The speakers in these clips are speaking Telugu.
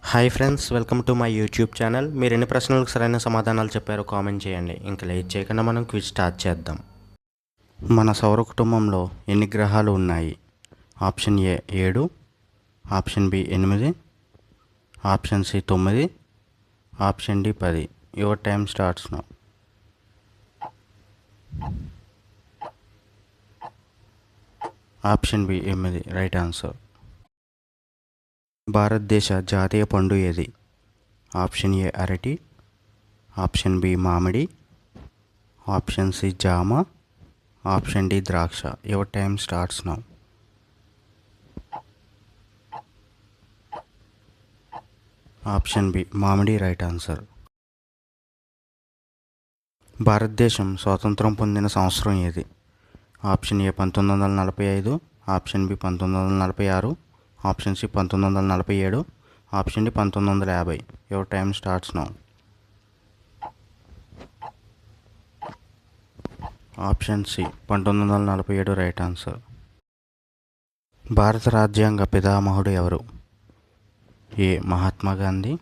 Hi friends, welcome to my YouTube channel. మీరు ఎన్ని ప్రశ్నలకు సరైన సమాధానాలు చెప్పారో కామెంట్ చేయండి. ఇంకా లేట్ చేయకుండా మనం క్విజ్ స్టార్ట్ చేద్దాం. మన సౌర కుటుంబంలో ఎన్ని గ్రహాలు ఉన్నాయి? Option A 7, option B 8, option C 9, option D 10. Your time starts now. Option B 8 right answer. భారతదేశ జాతీయ పండు ఏది? ఆప్షన్ ఏ అరటి, ఆప్షన్ బి మామిడి, ఆప్షన్ సి జామ, ఆప్షన్ డి ద్రాక్ష. Your time starts now. Option B మామిడి రైట్ ఆన్సర్. భారతదేశం స్వాతంత్రం పొందిన సంవత్సరం ఏది? Option A 1945, option B 1946, option C 1947, option D 1950. Your time starts now. Option C 1947 right answer. భారత రాజ్యాంగ పితామహుడు ఎవరు? A Mahatma Gandhi,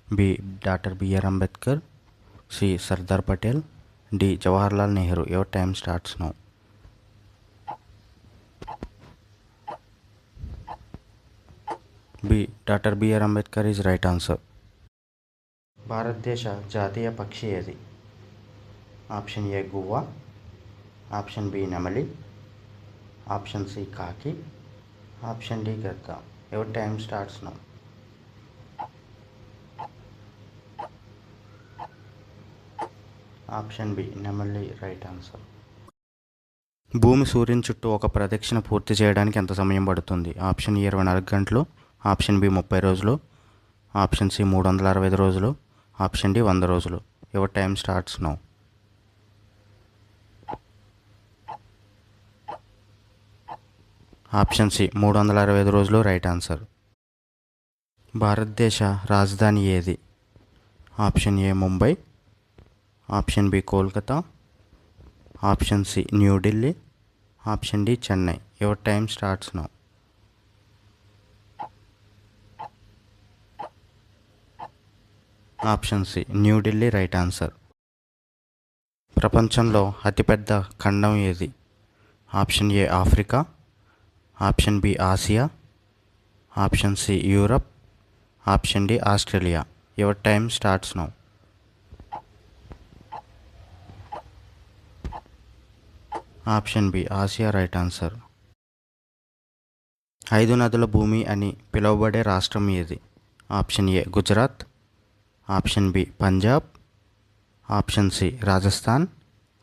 B doctor B R Ambedkar, C Sardar Patel, D Jawaharlal Nehru. Your time starts now. B doctor B R Ambedkar is right answer. భారతదేశ జాతీయ పక్షి ఏది? ఆప్షన్ ఏ గువ్వ, ఆప్షన్ బి నెమలి, ఆప్షన్ సి కాకి, ఆప్షన్ డి గద్ద. Your time starts now. Option B నెమలి రైట్ ఆన్సర్. భూమి సూర్యుని చుట్టూ ఒక ప్రదక్షిణ పూర్తి చేయడానికి ఎంత సమయం పడుతుంది? ఆప్షన్ ఏ 24 గంటలు, ఆప్షన్ బి 30 రోజులు, ఆప్షన్ సి 365 రోజులు, ఆప్షన్ డి 100 రోజులు. Your time starts now. Option C 365 రోజులు రైట్ ఆన్సర్. భారతదేశ రాజధాని ఏది? Option A Mumbai, option B Kolkata, option C New Delhi, option D Chennai. Your time starts now. Option C New Delhi right answer. ప్రపంచంలో అతిపెద్ద ఖండం ఏది? Option A Africa, option B Asia, option C Europe, option D Australia. Your time starts now. Option B Asia right answer. 5 నదుల భూమి అని పిలువబడే రాష్ట్రం ఏది? Option A Gujarat, option B Punjab, option C Rajasthan,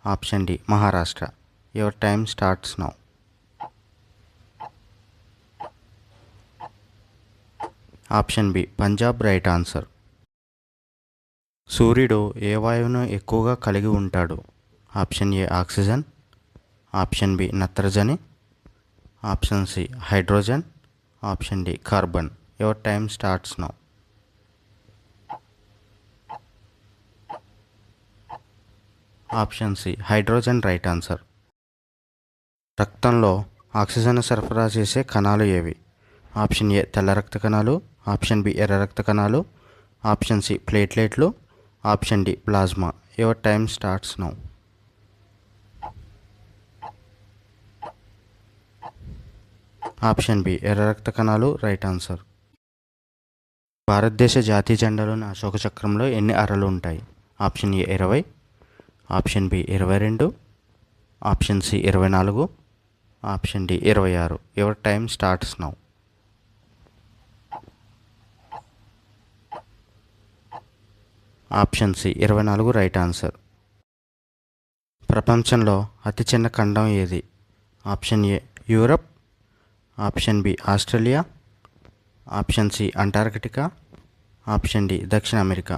option D Maharashtra. Your time starts now. Option B Punjab right answer. సూర్యుడు ఏ వాయువును ఎక్కువగా కలిగి ఉంటాడు? Option A oxygen, option B నత్రజని, option C hydrogen, option D carbon. Your time starts now. Option C hydrogen right answer. రక్తంలో ఆక్సిజన్ సరఫరా చేసే కణాలు ఏవి? ఆప్షన్ ఏ తెల్ల రక్త కణాలు, ఆప్షన్ బి ఎర్ర రక్త కణాలు, ఆప్షన్ సి ప్లేట్లెట్లు, option D plasma. Your time starts now. Option B ఎర్ర రక్త కణాలు రైట్ ఆన్సర్. భారతదేశ జాతీయ జెండాలోని అశోక చక్రంలో ఎన్ని అరలు ఉంటాయి? Option A 20, option B 22, option C 24, option D 26. Your time starts now. Option C 24 right answer. ప్రపంచంలో అతి చిన్న ఖండం ఏది? Option A Europe, option B Australia, option C Antarctica, option D దక్షిణ America.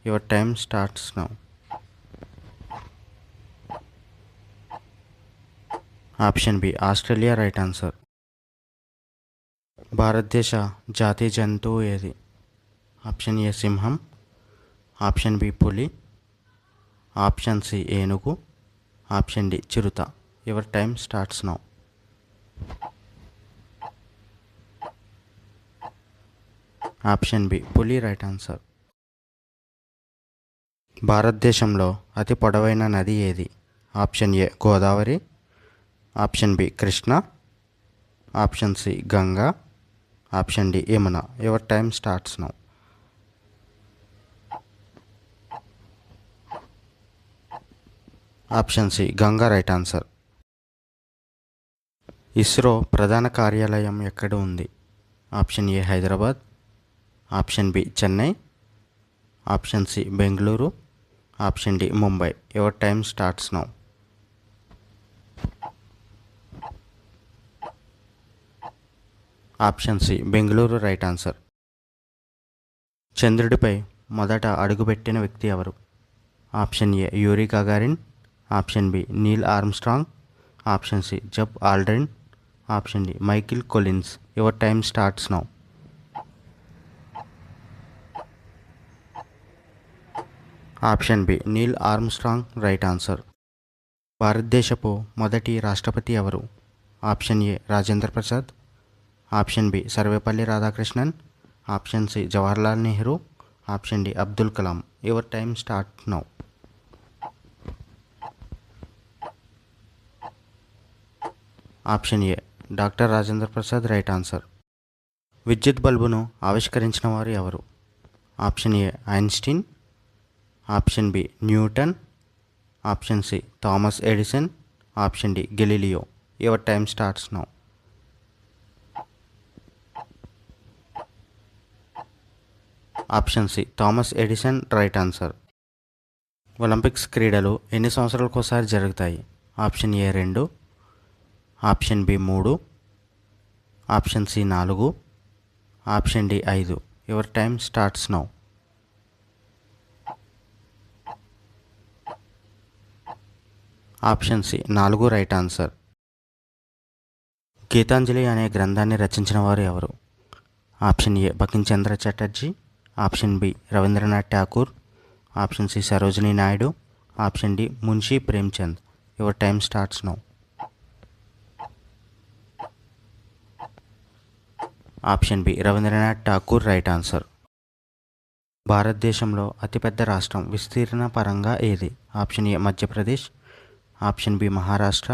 Your time starts now. Option B Australia right answer. భారతదేశ జాతీయ జంతువు ఏది? ఆప్షన్ ఏ సింహం, ఆప్షన్ బి పులి, ఆప్షన్ సి ఏనుగు, ఆప్షన్ డి చిరుత. Your time starts now. Option B పులి రైట్ ఆన్సర్. భారతదేశంలో అతి పొడవైన నది ఏది? Option A Godavari, option B Krishna, option C Ganga, option D Yamuna. Your time starts now. Option C Ganga right answer. ISRO ప్రధాన కార్యాలయం ఎక్కడ ఉంది? Option A Hyderabad, option B Chennai, option C Bengaluru, option D Mumbai. Your time starts now. Option C Bengaluru right answer. చంద్రుడిపై మొదట అడుగుపెట్టిన వ్యక్తి ఎవరు? Option A Yuri Gagarin, option B Neil Armstrong, option C జబ్ Aldrin, option D Michael Collins. Your time starts now. Option B Neil Armstrong right answer. భారతదేశపు మొదటి రాష్ట్రపతి ఎవరు? Option A Rajendra Prasad, option B Sarvepalli Radhakrishnan, option C Jawaharlal Nehru, option D Abdul Kalam. Your time start now. Option A doctor Rajendra Prasad right answer. విద్యుత్ బల్బును ఆవిష్కరించిన వారు ఎవరు? Option A Einstein, option B Newton, option C Thomas Edison, option D Galileo. Your time starts now. Option C Thomas Edison right answer. Olympics క్రీడలు ఎన్ని సంవత్సరాలకోసారి జరుగుతాయి? Option A 2, option B 3, option C 4, option D 5. Your time starts now. Option C 4 right answer. Gitanjali అనే గ్రంథాన్ని రచించిన వారు ఎవరు? Option A Bankimchandra Chatterjee, option B Rabindranath Thakur, option C Sarojini Naidu, option D Munshi Premchand. Your time starts now. Option B Rabindranath Thakur right answer. భారతదేశంలో అతిపెద్ద రాష్ట్రం విస్తీర్ణ పరంగా ఏది? Option A Madhya Pradesh, option B Maharashtra,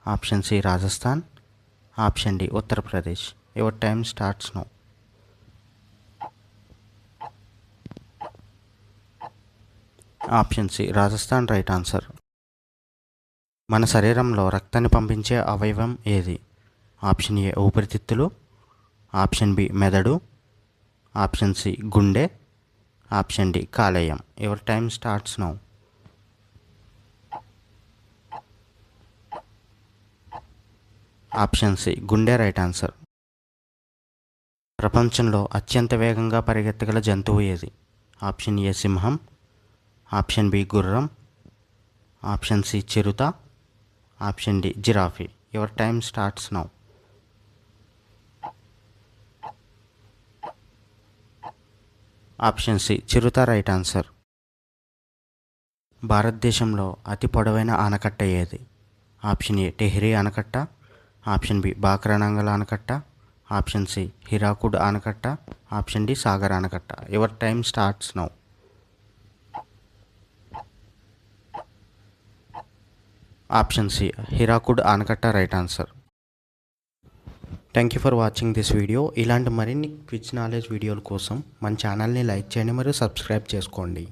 option C Rajasthan, option D Uttar Pradesh. Your time starts now. Option C Rajasthan right answer. మన శరీరంలో రక్తాన్ని పంపించే అవయవం ఏది? ఆప్షన్ ఏ ఊపిరితిత్తులు, ఆప్షన్ బి మెదడు, ఆప్షన్ సి గుండె, ఆప్షన్ డి కాలేయం. Your time starts now. Option C గుండె రైట్ ఆన్సర్. ప్రపంచంలో అత్యంత వేగంగా పరిగెత్తగల జంతువు ఏది? ఆప్షన్ ఏ సింహం, ఆప్షన్ బి గుర్రం, ఆప్షన్ సి చిరుత, option D giraffe. Your time starts now. Option C చిరుత రైట్ ఆన్సర్. భారతదేశంలో అతి పొడవైన ఆనకట్ట ఏది? ఆప్షన్ ఏ టెహ్రీ ఆనకట్ట, ఆప్షన్ బి బాక్రానంగల్ ఆనకట్ట, ఆప్షన్ సి హిరాకుడ్ ఆనకట్ట, ఆప్షన్ డి సాగర్ ఆనకట్ట. Your time starts now. Option C Hirakud ఆనకట్ట right answer. Thank you for watching this video. ఇలాంటి మరిన్ని క్విజ్ నాలెడ్జ్ వీడియోల కోసం మన ఛానల్ని లైక్ చేయండి మరియు సబ్స్క్రైబ్ చేసుకోండి.